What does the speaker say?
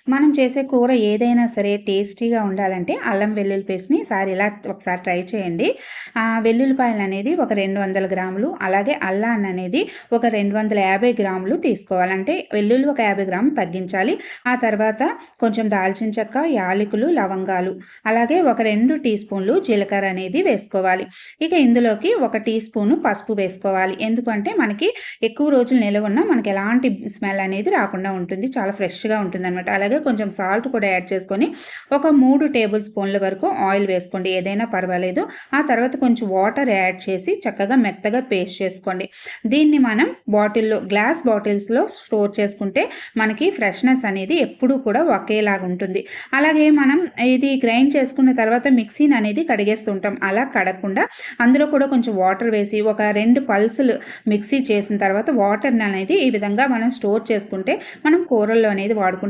మనం చేసే కూర ఏదైనా సరే టేస్టీగా ఉండాలంటే అల్లం వెల్లుల్లి పేస్ట్‌ని ఇలా ఒకసారి ట్రై చేయండి. వెల్లుల్లిపాయలనేది ఒక 200 గ్రాములు, అలాగే అల్లాన్ననేది ఒక 250 గ్రాములు తీసుకోవాలి. అంటే వెల్లుల్లి ఒక 50 గ్రాములు తగ్గించాలి. ఆ తర్వాత కొంచెం దాల్చిన చెక్క, యాలకులు, లవంగాలు, అలాగే ఒక 2 టీ స్పూన్లు జీలకర్ర అనేది వేసుకోవాలి. ఇక ఇందులోకి ఒక టీ స్పూను పసుపు వేసుకోవాలి. ఎందుకంటే మనకి ఎక్కువ రోజులు నిలవున్నా మనకి ఎలాంటి స్మెల్ అనేది రాకుండా ఉంటుంది. చాలా ఫ్రెష్‌గా ఉంటుందనమాట. అలాగే కొంచెం సాల్ట్ కూడా యాడ్ చేసుకొని ఒక 3 టేబుల్ స్పూన్ల వరకు ఆయిల్ వేసుకోండి. ఏదైనా పర్వాలేదు. ఆ తర్వాత కొంచెం వాటర్ యాడ్ చేసి చక్కగా మెత్తగా పేస్ట్ చేసుకోండి. దీన్ని మనం గ్లాస్ బాటిల్స్‌లో స్టోర్ చేసుకుంటే మనకి ఫ్రెష్‌నెస్ అనేది ఎప్పుడూ కూడా ఒకేలాగా ఉంటుంది. అలాగే మనం ఇది గ్రైండ్ చేసుకున్న తర్వాత మిక్సీని అనేది కడిగేస్తుంటాం. అలా కడగకుండా అందులో కూడా కొంచెం వాటర్ వేసి ఒక 2 పల్సులు మిక్సీ చేసిన తర్వాత వాటర్‌ని అనేది ఈ విధంగా మనం స్టోర్ చేసుకుంటే మనం కూరల్లో అనేది వాడుకుంటే